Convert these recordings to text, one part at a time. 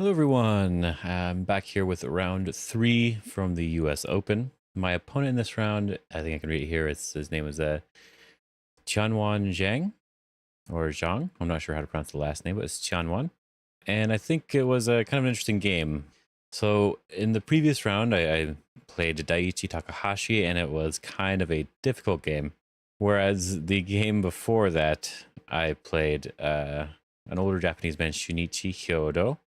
Hello, everyone. I'm back here with round 3 from the U.S. Open. My opponent in this round, I think I can read it here. His name is Tianwan Zhang, or Zhang. I'm not sure how to pronounce the last name, but it's Tianwan. And I think it was a kind of an interesting game. So in the previous round, I played Daiichi Takahashi, and it was kind of a difficult game. Whereas the game before that, I played an older Japanese man, Shunichi Hyodo.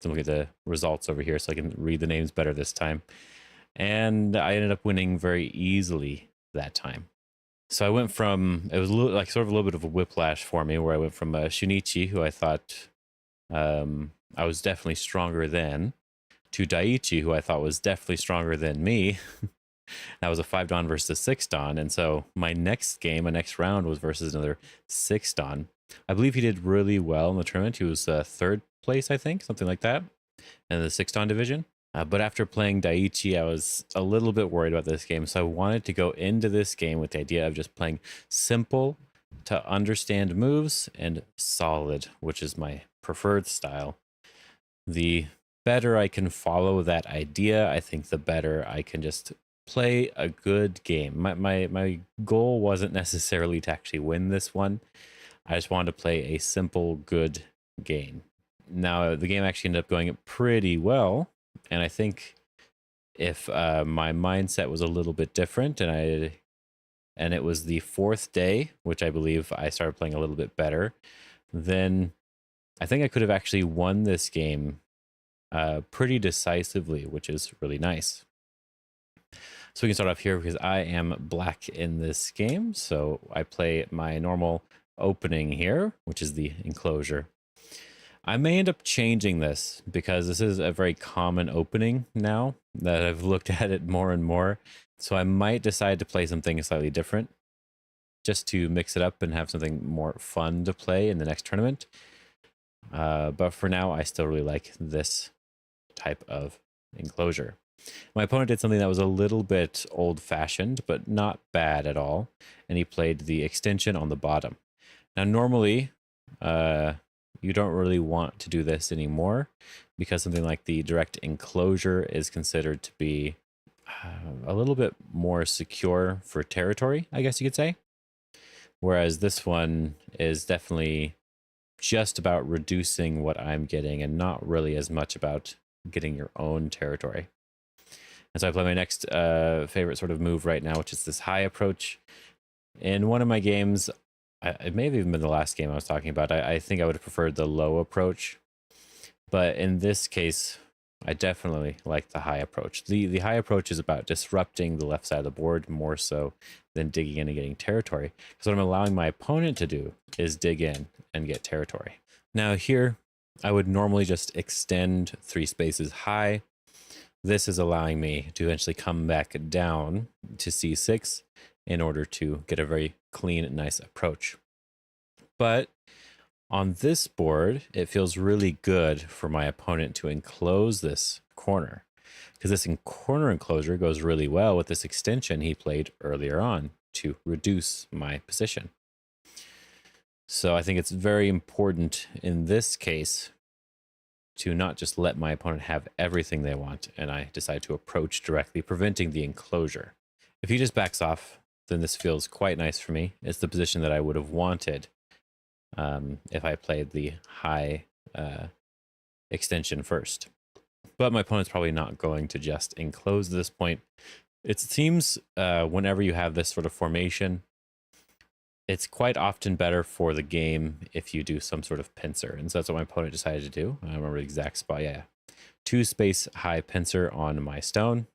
Look at the results over here so I can read the names better this time. And I ended up winning very easily that time. So I went from, it was a little, like sort of a little bit of a whiplash for me, where I went from Shunichi, who I thought I was definitely stronger than, to Daiichi, who I thought was definitely stronger than me. That was a 5-dan versus a 6-dan. And so my next game, my next round was versus another 6-dan. I believe he did really well in the tournament. He was third place, I think, something like that, in the 6-dan division. But after playing Daiichi, I was a little bit worried about this game. So I wanted to go into this game with the idea of just playing simple to understand moves and solid, which is my preferred style. The better I can follow that idea, I think the better I can just play a good game. My goal wasn't necessarily to actually win this one. I just wanted to play a simple, good game. Now, the game actually ended up going pretty well, and I think if my mindset was a little bit different, and it was the 4th day, which I believe I started playing a little bit better, then I think I could have actually won this game pretty decisively, which is really nice. So we can start off here because I am black in this game. So I play my normal opening here, which is the enclosure. I may end up changing this because this is a very common opening now that I've looked at it more and more. So I might decide to play something slightly different just to mix it up and have something more fun to play in the next tournament. But for now, I still really like this type of enclosure. My opponent did something that was a little bit old-fashioned, but not bad at all, and he played the extension on the bottom. Now, normally, you don't really want to do this anymore because something like the direct enclosure is considered to be a little bit more secure for territory, I guess you could say. Whereas this one is definitely just about reducing what I'm getting and not really as much about getting your own territory. And so I play my next favorite sort of move right now, which is this high approach. In one of my games, it may have even been the last game I was talking about, I think I would have preferred the low approach. But in this case, I definitely like the high approach. The high approach is about disrupting the left side of the board more so than digging in and getting territory. Because what I'm allowing my opponent to do is dig in and get territory. Now here, I would normally just extend 3 spaces high. This is allowing me to eventually come back down to c6 in order to get a very clean and nice approach. But on this board, it feels really good for my opponent to enclose this corner because this corner enclosure goes really well with this extension he played earlier on to reduce my position. So I think it's very important in this case to not just let my opponent have everything they want, and I decide to approach directly, preventing the enclosure. If he just backs off, then this feels quite nice for me. It's the position that I would have wanted if I played the high extension first. But my opponent's probably not going to just enclose at this point. It seems whenever you have this sort of formation, it's quite often better for the game if you do some sort of pincer. And so that's what my opponent decided to do. I don't remember the exact spot. Yeah. 2 space high pincer on my stone.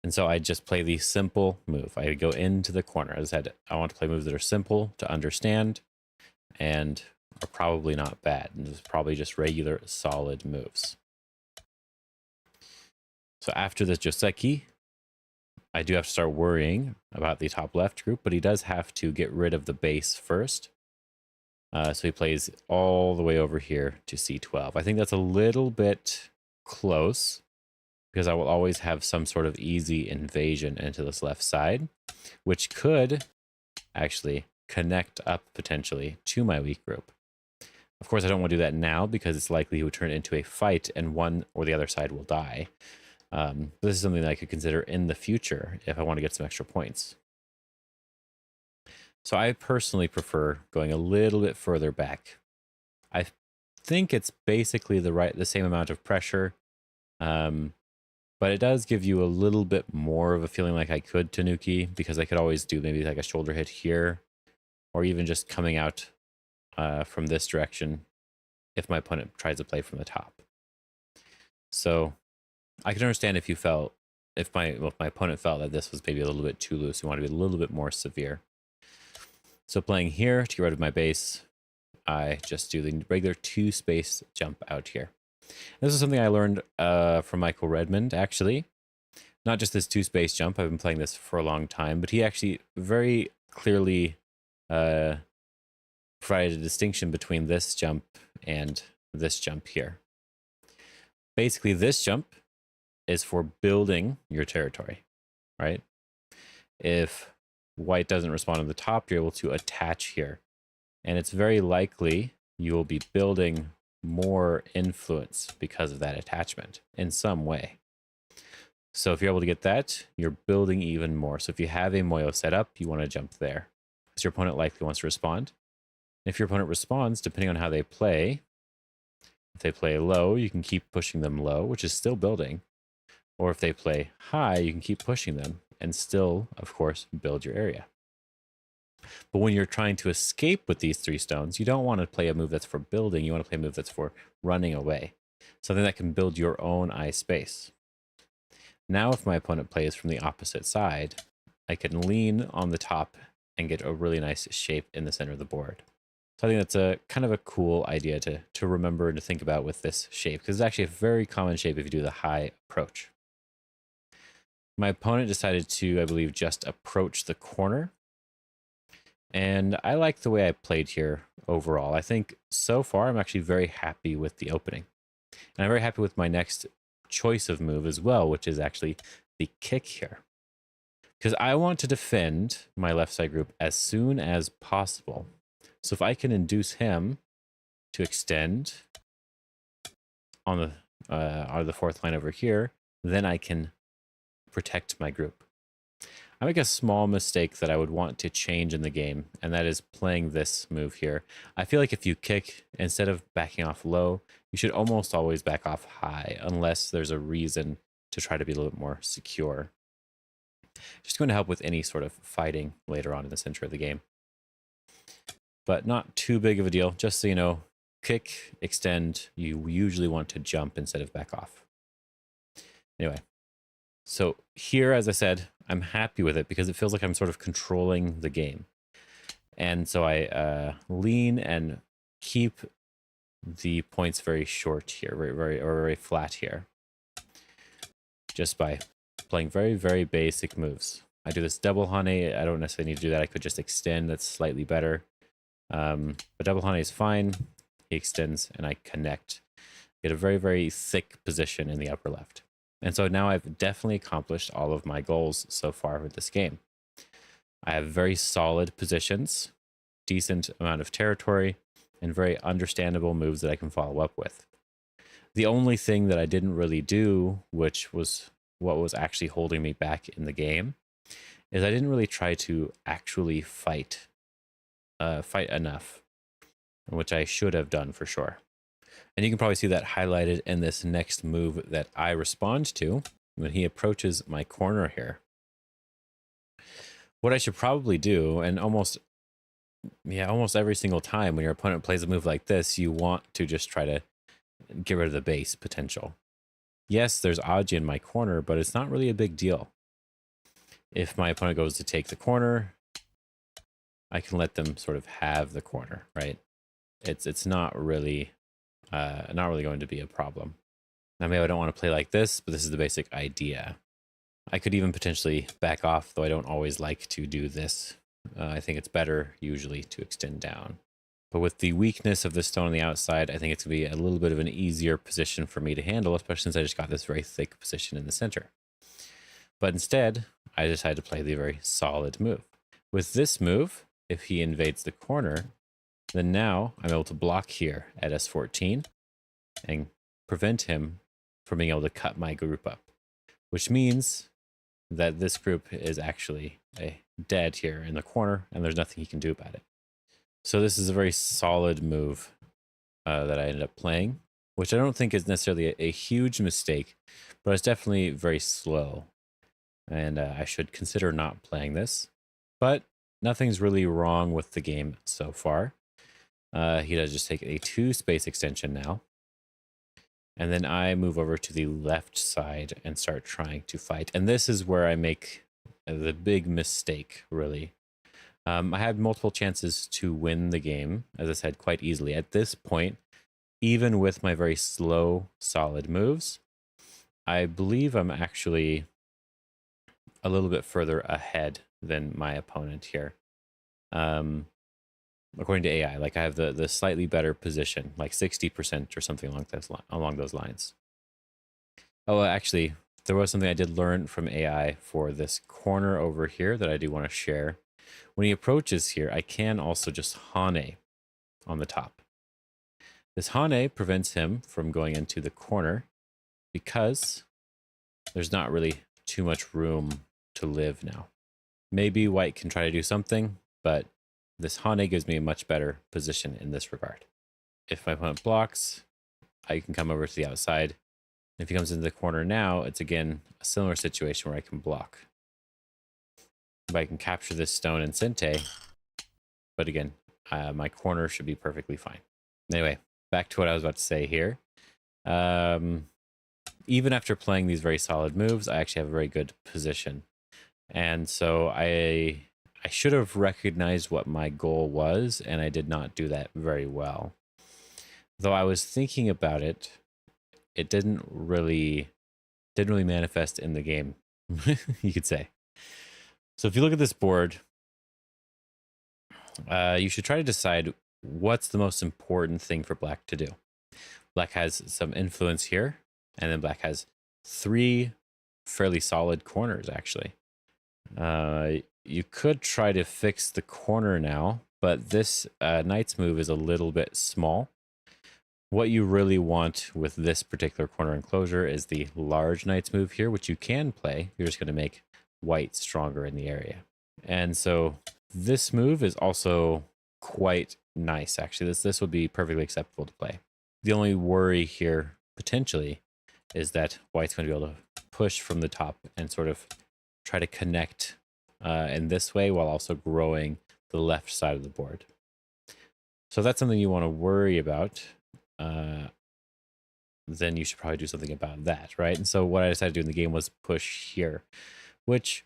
And so I just play the simple move. I go into the corner. As I said, I want to play moves that are simple to understand and are probably not bad. And it's probably just regular solid moves. So after this Joseki, I do have to start worrying about the top left group, but he does have to get rid of the base first. So he plays all the way over here to c12. I think that's a little bit close because I will always have some sort of easy invasion into this left side, which could actually connect up potentially to my weak group. Of course, I don't want to do that now because it's likely he would turn it into a fight and one or the other side will die. This is something that I could consider in the future if I want to get some extra points. So I personally prefer going a little bit further back. I think it's basically the same amount of pressure, but it does give you a little bit more of a feeling like I could Tanuki, because I could always do maybe like a shoulder hit here, or even just coming out from this direction if my opponent tries to play from the top. So I can understand if my opponent felt that this was maybe a little bit too loose. You want to be a little bit more severe. So playing here to get rid of my base, I just do the regular 2-space jump out here. This is something I learned from Michael Redmond, actually. Not just this 2-space jump. I've been playing this for a long time, but he actually very clearly provided a distinction between this jump and this jump here. Basically, this jump is for building your territory, right? If white doesn't respond on the top, you're able to attach here. And it's very likely you will be building more influence because of that attachment in some way. So if you're able to get that, you're building even more. So if you have a Moyo set up, you want to jump there because your opponent likely wants to respond. If your opponent responds, depending on how they play, if they play low, you can keep pushing them low, which is still building. Or if they play high, you can keep pushing them and still, of course, build your area. But when you're trying to escape with these 3 stones, you don't want to play a move that's for building. You want to play a move that's for running away. Something that can build your own eye space. Now, if my opponent plays from the opposite side, I can lean on the top and get a really nice shape in the center of the board. So I think that's a kind of a cool idea to remember and to think about with this shape, because it's actually a very common shape if you do the high approach. My opponent decided to, I believe, just approach the corner. And I like the way I played here overall. I think so far I'm actually very happy with the opening. And I'm very happy with my next choice of move as well, which is actually the kick here. Because I want to defend my left side group as soon as possible. So if I can induce him to extend on the 4th line over here, then I can protect my group. I make a small mistake that I would want to change in the game, and that is playing this move here. I feel like if you kick, instead of backing off low, you should almost always back off high, unless there's a reason to try to be a little bit more secure. Just going to help with any sort of fighting later on in the center of the game. But not too big of a deal. Just so you know, kick, extend, you usually want to jump instead of back off. Anyway, so here, as I said, I'm happy with it because it feels like I'm sort of controlling the game. And so I lean and keep the points very short here, very flat here, just by playing very, very basic moves. I do this double honey. I don't necessarily need to do that. I could just extend. That's slightly better. But double honey is fine. He extends and I connect. Get a very, very thick position in the upper left. And so now I've definitely accomplished all of my goals so far with this game. I have very solid positions, decent amount of territory, and very understandable moves that I can follow up with. The only thing that I didn't really do, which was what was actually holding me back in the game, is I didn't really try to actually fight enough, which I should have done for sure. And you can probably see that highlighted in this next move that I respond to when he approaches my corner here. What I should probably do, and almost every single time when your opponent plays a move like this, you want to just try to get rid of the base potential. Yes, there's Aji in my corner, but it's not really a big deal. If my opponent goes to take the corner, I can let them sort of have the corner, right? It's not really going to be a problem. Now, maybe I don't want to play like this, but this is the basic idea. I could even potentially back off, though I don't always like to do this. I think it's better usually to extend down. But with the weakness of this stone on the outside, I think it's going to be a little bit of an easier position for me to handle, especially since I just got this very thick position in the center. But instead, I decided to play the very solid move. With this move, if he invades the corner, Then now I'm able to block here at S14 and prevent him from being able to cut my group up, which means that this group is actually dead here in the corner, and there's nothing he can do about it. So this is a very solid move that I ended up playing, which I don't think is necessarily a huge mistake, but it's definitely very slow. And I should consider not playing this. But nothing's really wrong with the game so far. He does just take a 2 space extension now. And then I move over to the left side and start trying to fight. And this is where I make the big mistake, really. I had multiple chances to win the game, as I said, quite easily. At this point, even with my very slow, solid moves, I believe I'm actually a little bit further ahead than my opponent here. According to AI, like I have the slightly better position, like 60% or something along those lines. Oh, actually, there was something I did learn from AI for this corner over here that I do want to share. When he approaches here, I can also just Hane on the top. This Hane prevents him from going into the corner because there's not really too much room to live now. Maybe white can try to do something, but this Hane gives me a much better position in this regard. If my opponent blocks, I can come over to the outside. If he comes into the corner now, it's again a similar situation where I can block. If I can capture this stone and Sente, but again, my corner should be perfectly fine. Anyway, back to what I was about to say here. Even after playing these very solid moves, I actually have a very good position. And so I should have recognized what my goal was, and I did not do that very well. Though I was thinking about it, it didn't really manifest in the game, you could say. So if you look at this board, you should try to decide what's the most important thing for black to do. Black has some influence here, and then black has 3 fairly solid corners, actually. You could try to fix the corner now, but this knight's move is a little bit small. What you really want with this particular corner enclosure is the large knight's move here, which you can play. You're just going to make white stronger in the area. And so this move is also quite nice, actually. This would be perfectly acceptable to play. The only worry here, potentially, is that white's going to be able to push from the top and sort of try to connect in this way while also growing the left side of the board. So if that's something you want to worry about, then you should probably do something about that, right? And so what I decided to do in the game was push here, which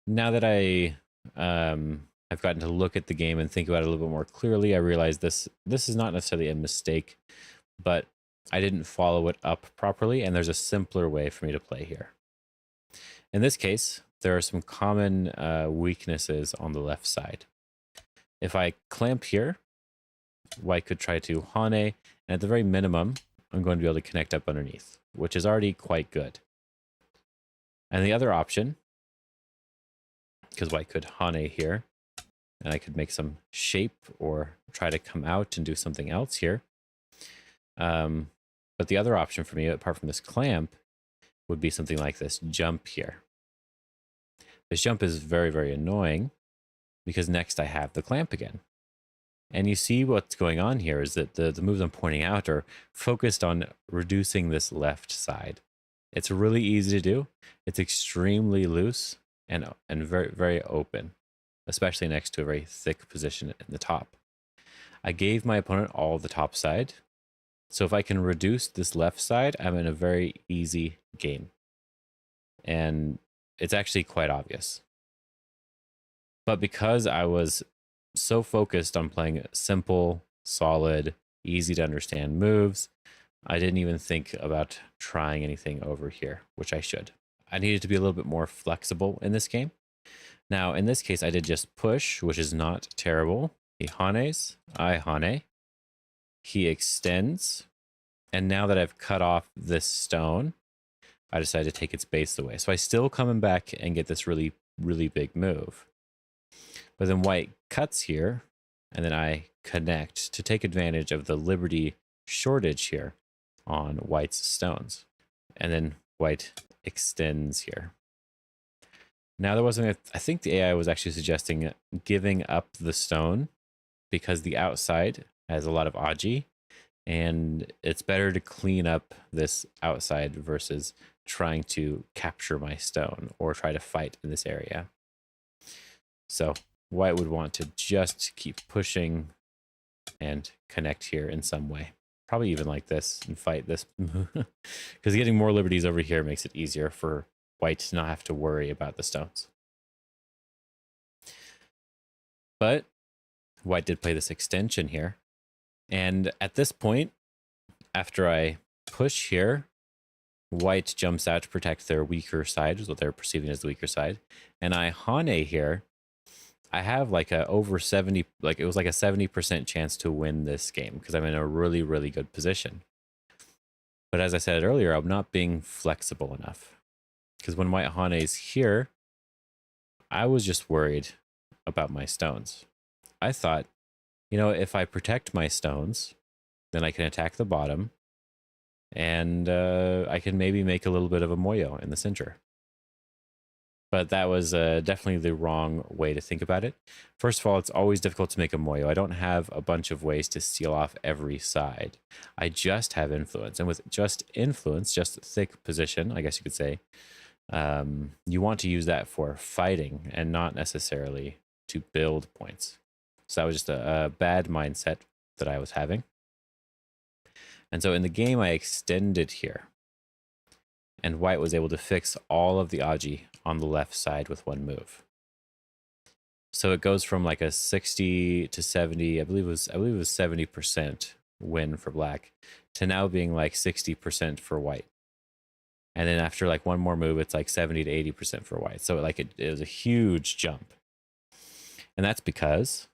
now that I've gotten to look at the game and think about it a little bit more clearly, I realized this is not necessarily a mistake, but I didn't follow it up properly, and there's a simpler way for me to play here. In this case, there are some common weaknesses on the left side. If I clamp here, white could try to Hane, and at the very minimum, I'm going to be able to connect up underneath, which is already quite good. And the other option, because white could Hane here, and I could make some shape or try to come out and do something else here. But the other option for me, apart from this clamp, would be something like this jump here. This jump is very, very annoying because next I have the clamp again. And you see what's going on here is that the moves I'm pointing out are focused on reducing this left side. It's really easy to do. It's extremely loose and very, very open, especially next to a very thick position in the top. I gave my opponent all the top side. So if I can reduce this left side, I'm in a very easy game. And it's actually quite obvious. But because I was so focused on playing simple, solid, easy to understand moves, I didn't even think about trying anything over here, which I should. I needed to be a little bit more flexible in this game. Now, in this case, I did just push, which is not terrible. He Hanes, I Hane. He extends. And now that I've cut off this stone, I decided to take its base away. So I still come back and get this really, really big move. But then white cuts here, and then I connect to take advantage of the liberty shortage here on white's stones. And then white extends here. Now there wasn't, I think the AI was actually suggesting giving up the stone because the outside has a lot of aji, and it's better to clean up this outside versus trying to capture my stone or try to fight in this area. So white would want to just keep pushing and connect here in some way. Probably even like this and fight this. Because getting more liberties over here makes it easier for white to not have to worry about the stones. But white did play this extension here. And at this point, after I push here, white jumps out to protect their weaker side, is what they're perceiving as the weaker side. And I Hane here. I have like a over 70, like it was like a 70% chance to win this game because I'm in a really, really good position. But as I said earlier, I'm not being flexible enough because when white Hane's here, I was just worried about my stones. I thought, you know, if I protect my stones, then I can attack the bottom and I can maybe make a little bit of a moyo in the center. But that was definitely the wrong way to think about it. First of all, it's always difficult to make a moyo. I don't have a bunch of ways to seal off every side. I just have influence. And with just influence, just thick position, I guess you could say, you want to use that for fighting and not necessarily to build points. So that was just a bad mindset that I was having. And so in the game, I extended here. And white was able to fix all of the aji on the left side with one move. So it goes from like a 60 to 70, I believe it was 70% win for black, to now being like 60% for white. And then after like one more move, it's like 70 to 80% for white. So like it was a huge jump. And that's because,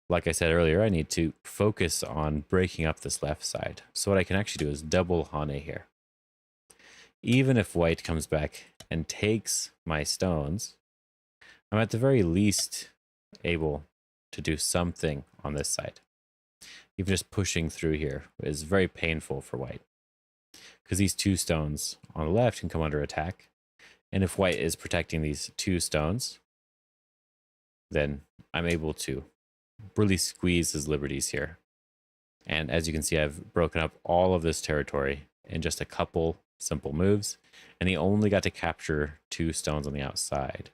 like I said earlier, I need to focus on breaking up this left side. So what I can actually do is double Hane here. Even if white comes back and takes my stones, I'm at the very least able to do something on this side. Even just pushing through here is very painful for white because these two stones on the left can come under attack. And if white is protecting these two stones, then I'm able to really squeeze his liberties here. And as you can see, I've broken up all of this territory in just a couple simple moves, and he only got to capture two stones on the outside.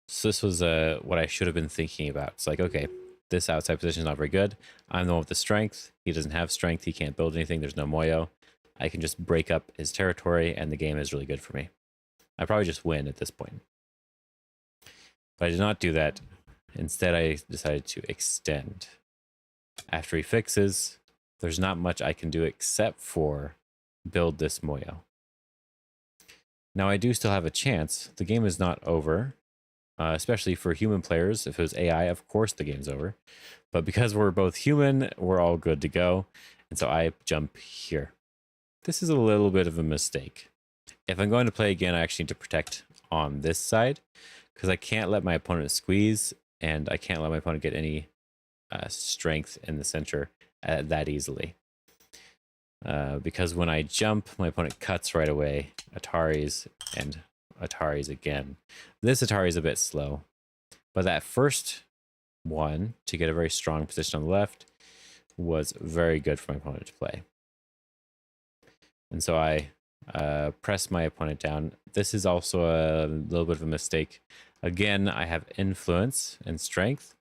So this was what I should have been thinking about. It's like, okay, this outside position is not very good. I'm the one with the strength. He doesn't have strength. He can't build anything. There's no moyo. I can just break up his territory, and the game is really good for me. I probably just win at this point. But I did not do that. Instead, I decided to extend. After he fixes, there's not much I can do except for build this moyo. Now, I do still have a chance. The game is not over, especially for human players. If it was AI, of course the game's over. But because we're both human, we're all good to go. And so I jump here. This is a little bit of a mistake. If I'm going to play again, I actually need to protect on this side because I can't let my opponent squeeze and I can't let my opponent get any strength in the center that easily. Because when I jump, my opponent cuts right away, Ataris and Ataris again. This Atari is a bit slow, but that first one to get a very strong position on the left was very good for my opponent to play. And so I press my opponent down. This is also a little bit of a mistake. Again, I have influence and strength.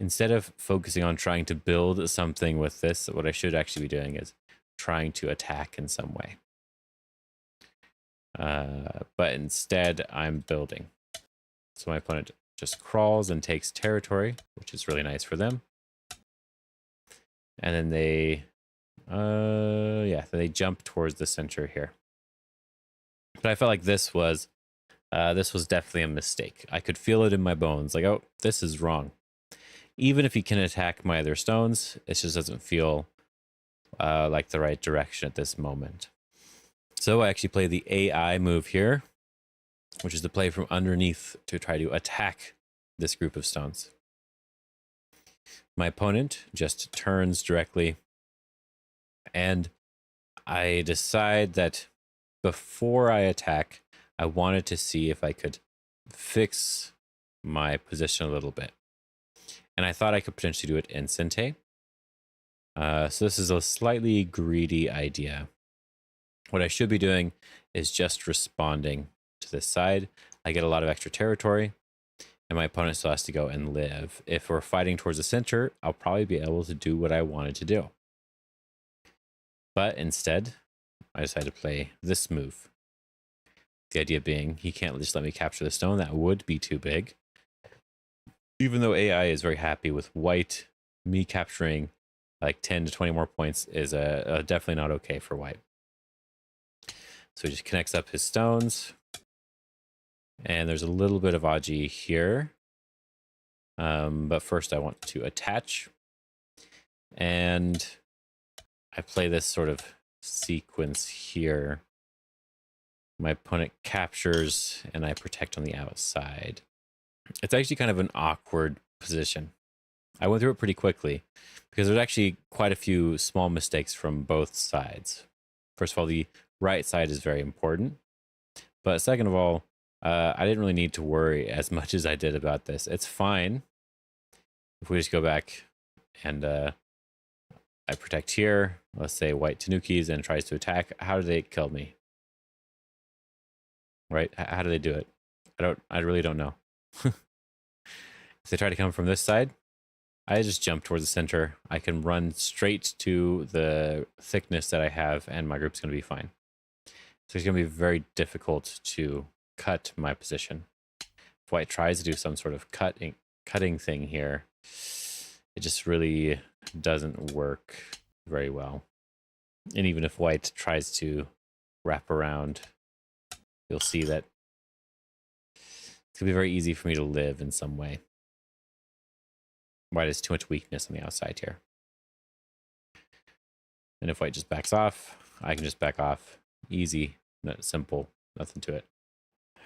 Instead of focusing on trying to build something with this, what I should actually be doing is trying to attack in some way. But instead, I'm building. So my opponent just crawls and takes territory, which is really nice for them. And then they, they jump towards the center here. But I felt like this was definitely a mistake. I could feel it in my bones, like, oh, this is wrong. Even if he can attack my other stones, it just doesn't feel like the right direction at this moment. So I actually play the AI move here, which is to play from underneath to try to attack this group of stones. My opponent just turns directly, and I decide that before I attack, I wanted to see if I could fix my position a little bit. And I thought I could potentially do it instantly. So this is a slightly greedy idea. What I should be doing is just responding to this side. I get a lot of extra territory, and my opponent still has to go and live. If we're fighting towards the center, I'll probably be able to do what I wanted to do. But instead, I decided to play this move. The idea being, he can't just let me capture the stone. That would be too big. Even though AI is very happy with white, me capturing like 10 to 20 more points is definitely not okay for white. So he just connects up his stones. And there's a little bit of Aji here. But first I want to attach. And I play this sort of sequence here. My opponent captures and I protect on the outside. It's actually kind of an awkward position. I went through it pretty quickly because there's actually quite a few small mistakes from both sides. First of all, the right side is very important. But second of all, I didn't really need to worry as much as I did about this. It's fine if we just go back and I protect here. Let's say white Tanukis and tries to attack. How do they kill me? Right? How do they do it? I really don't know. If they try to come from this side, I just jump towards the center. I can run straight to the thickness that I have, and my group's going to be fine. So it's going to be very difficult to cut my position. If white tries to do some sort of cutting thing here, it just really doesn't work very well. And even if white tries to wrap around, you'll see that it's going to be very easy for me to live in some way. White has too much weakness on the outside here. And if white just backs off, I can just back off. Easy, simple, nothing to it.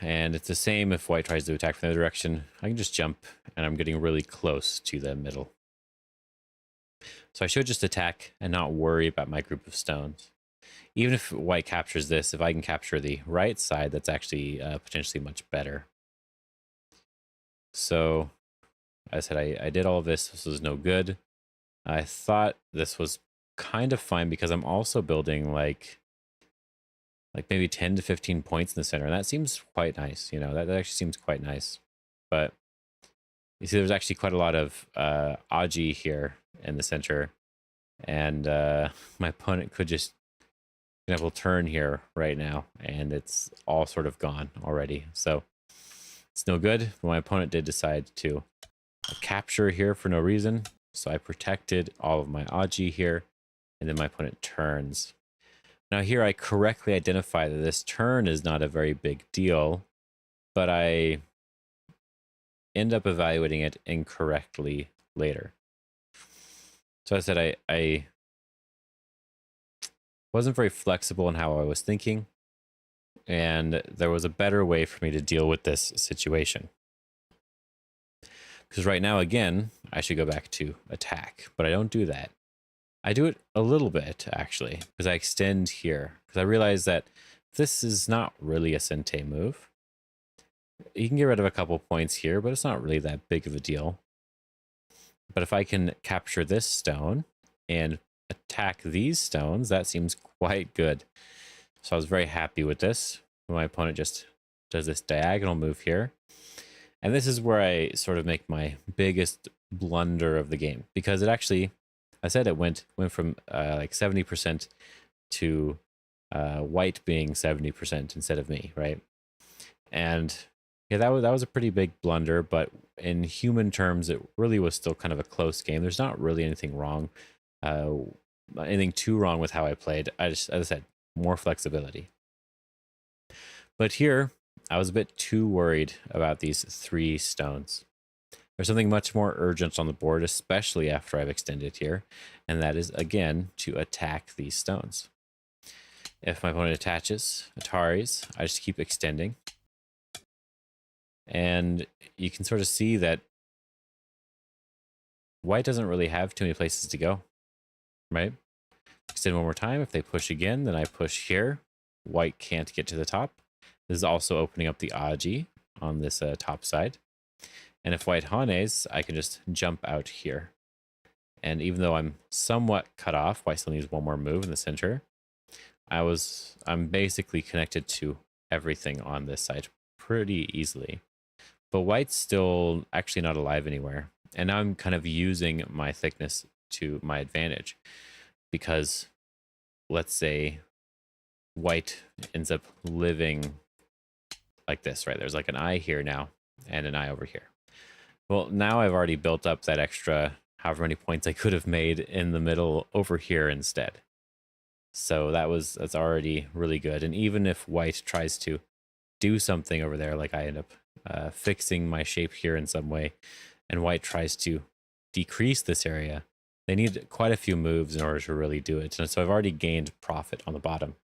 And it's the same if white tries to attack from the other direction. I can just jump, and I'm getting really close to the middle. So I should just attack and not worry about my group of stones. Even if white captures this, if I can capture the right side, that's actually potentially much better. So as I said, I did all of this. This was no good. I thought this was kind of fine because I'm also building like maybe 10 to 15 points in the center. And that seems quite nice. You know, that actually seems quite nice. But you see, there's actually quite a lot of Aji here in the center. And my opponent could just, for example, turn here right now. And it's all sort of gone already. So it's no good. But my opponent did decide to capture here for no reason. So I protected all of my Aji here. And then my opponent turns. Now here I correctly identify that this turn is not a very big deal, but I end up evaluating it incorrectly later. So I said I wasn't very flexible in how I was thinking, and there was a better way for me to deal with this situation. Because right now, again, I should go back to attack, but I don't do that. I do it a little bit, actually, because I extend here. Because I realize that this is not really a Sente move. You can get rid of a couple points here, but it's not really that big of a deal. But if I can capture this stone and attack these stones, that seems quite good. So I was very happy with this. My opponent just does this diagonal move here. And this is where I sort of make my biggest blunder of the game. Because it actually, I said it went from like 70% to white being 70% instead of me, right? And yeah, that was a pretty big blunder, but in human terms, it really was still kind of a close game. There's not really anything wrong, anything too wrong with how I played. I just, as I said, more flexibility. But here, I was a bit too worried about these 3 stones. There's something much more urgent on the board, especially after I've extended here, and that is, again, to attack these stones. If my opponent attaches Ataris, I just keep extending. And you can sort of see that white doesn't really have too many places to go, right? Extend one more time. If they push again, then I push here. White can't get to the top. This is also opening up the Aji on this top side. And if white hanes, I can just jump out here. And even though I'm somewhat cut off, white still needs one more move in the center. I'm basically connected to everything on this side pretty easily. But white's still actually not alive anywhere. And now I'm kind of using my thickness to my advantage. Because let's say white ends up living like this, right? There's like an eye here now and an eye over here. Well, now I've already built up that extra however many points I could have made in the middle over here instead. So that's already really good. And even if white tries to do something over there, like I end up fixing my shape here in some way, and white tries to decrease this area, they need quite a few moves in order to really do it. And so I've already gained profit on the bottom.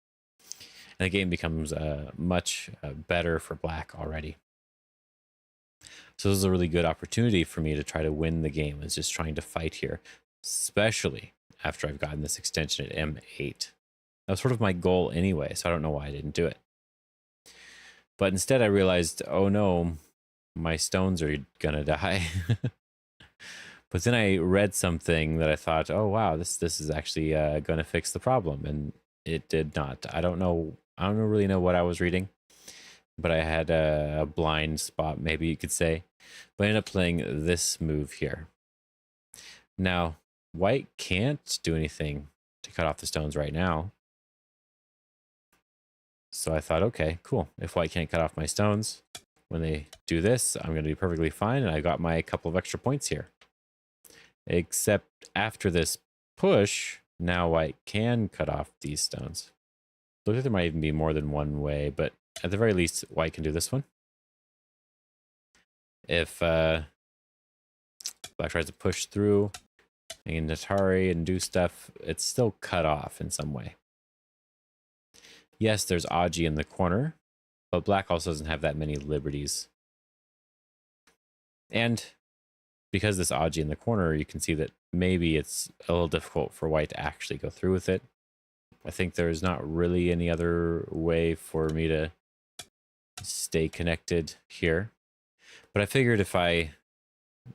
And the game becomes much better for black already. So this is a really good opportunity for me to try to win the game, is just trying to fight here, especially after I've gotten this extension at M8. That was sort of my goal anyway, so I don't know why I didn't do it. But instead I realized, oh no, my stones are gonna die. But then I read something that I thought, oh wow, this is actually gonna fix the problem, and it did not. I don't really know what I was reading, but I had a blind spot, maybe you could say. But I ended up playing this move here. Now, white can't do anything to cut off the stones right now. So I thought, okay, cool. If white can't cut off my stones, when they do this, I'm going to be perfectly fine. And I got my couple of extra points here. Except after this push, now white can cut off these stones. Looks like there might even be more than one way, but at the very least, white can do this one. If black tries to push through and Atari and do stuff, it's still cut off in some way. Yes, there's Aji in the corner, but black also doesn't have that many liberties. And because this Aji in the corner, you can see that maybe it's a little difficult for white to actually go through with it. I think there's not really any other way for me to stay connected here. But I figured if I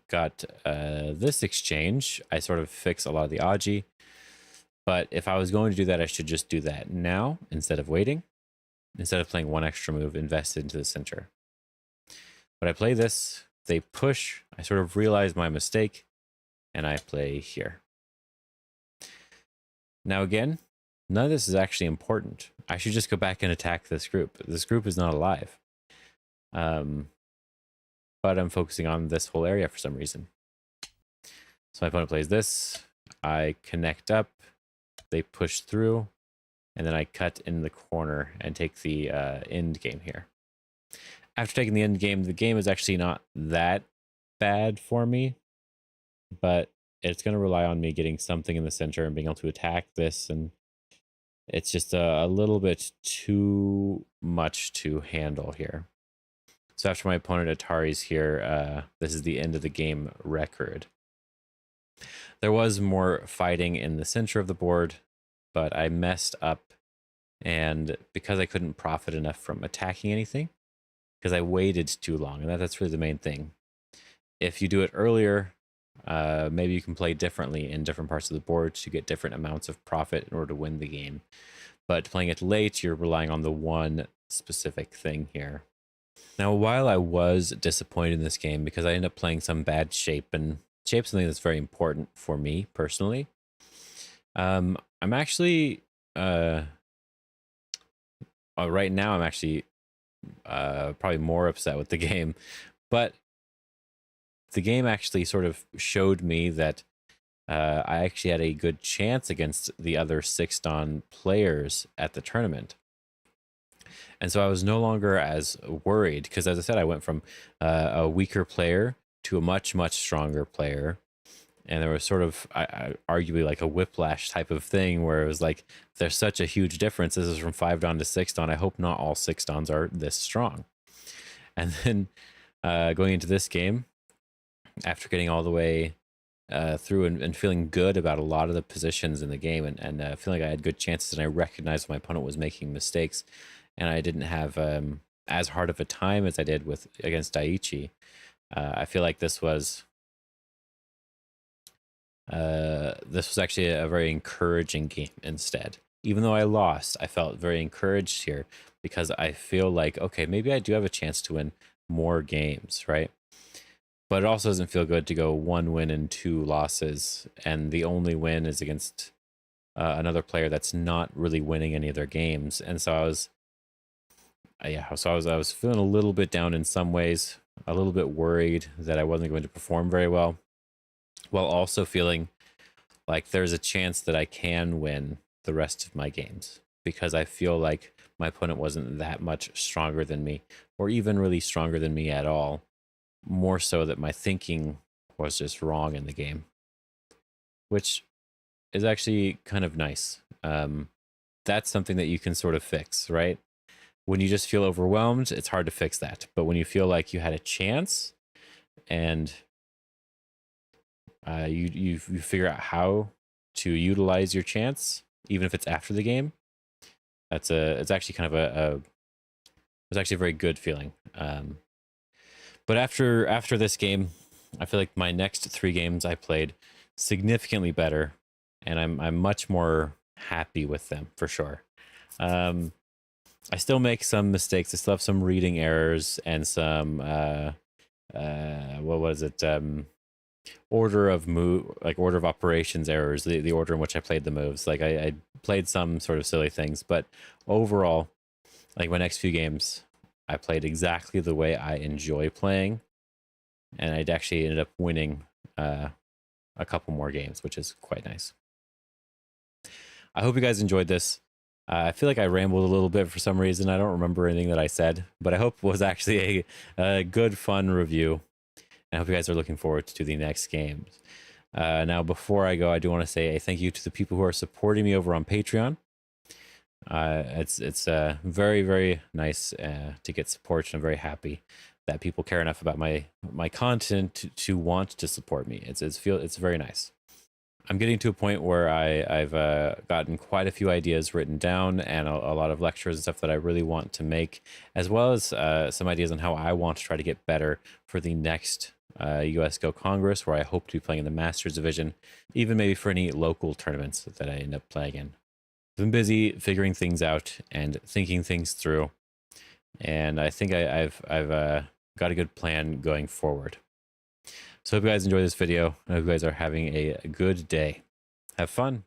got this exchange, I sort of fix a lot of the Aji. But if I was going to do that, I should just do that now instead of waiting. Instead of playing one extra move, invest into the center. But I play this, they push, I sort of realize my mistake, and I play here. Now again, none of this is actually important. I should just go back and attack this group. This group is not alive. But I'm focusing on this whole area for some reason. So my opponent plays this, I connect up, they push through, and then I cut in the corner and take the end game here. After taking the end game, the game is actually not that bad for me, but it's going to rely on me getting something in the center and being able to attack this, and it's just a little bit too much to handle here. So after my opponent Atari's here, this is the end of the game record. There was more fighting in the center of the board, but I messed up, and because I couldn't profit enough from attacking anything, because I waited too long, and that's really the main thing. If you do it earlier, maybe you can play differently in different parts of the board to get different amounts of profit in order to win the game. But playing it late, you're relying on the one specific thing here. Now, while I was disappointed in this game because I ended up playing some bad shape, and shape's something that's very important for me personally, I'm actually right now I'm actually probably more upset with the game, but the game actually sort of showed me that I actually had a good chance against the other 6-dan players at the tournament. And so I was no longer as worried because, as I said, I went from a weaker player to a much, much stronger player. And there was sort of arguably like a whiplash type of thing where it was like, there's such a huge difference. This is from 5-dan to 6-dan. I hope not all 6-dans are this strong. And then going into this game, after getting all the way through and feeling good about a lot of the positions in the game, and feeling like I had good chances, and I recognized my opponent was making mistakes, and I didn't have as hard of a time as I did with against Daiichi. I feel like this was actually a very encouraging game instead. Even though I lost, I felt very encouraged here because I feel like, okay, maybe I do have a chance to win more games, right? But it also doesn't feel good to go 1 win and 2 losses, and the only win is against another player that's not really winning any of their games. And so I was feeling a little bit down in some ways, a little bit worried that I wasn't going to perform very well, while also feeling like there's a chance that I can win the rest of my games because I feel like my opponent wasn't that much stronger than me, or even really stronger than me at all. More so that my thinking was just wrong in the game, which is actually kind of nice. That's something that you can sort of fix, right? When you just feel overwhelmed, it's hard to fix that. But when you feel like you had a chance and you figure out how to utilize your chance, even if it's after the game, it's actually kind of it's actually a very good feeling. But after this game, I feel like my next 3 games I played significantly better, and I'm much more happy with them for sure. I still make some mistakes. I still have some reading errors and some what was it? Order of operations errors. The order in which I played the moves. Like I played some sort of silly things, but overall, like my next few games, I played exactly the way I enjoy playing, and I'd actually ended up winning a couple more games, which is quite nice. I hope you guys enjoyed this. I feel like I rambled a little bit for some reason. I don't remember anything that I said, but I hope it was actually a good, fun review. And I hope you guys are looking forward to the next games. Now, before I go, I do want to say a thank you to the people who are supporting me over on Patreon. It's very, very nice to get support, and I'm very happy that people care enough about my content to want to support me. It's very nice. I'm getting to a point where I've gotten quite a few ideas written down, and a lot of lectures and stuff that I really want to make, as well as some ideas on how I want to try to get better for the next US Go Congress, where I hope to be playing in the Masters Division, even maybe for any local tournaments that I end up playing in. I've been busy figuring things out and thinking things through, and I think I've got a good plan going forward. So I hope you guys enjoy this video. I hope you guys are having a good day. Have fun.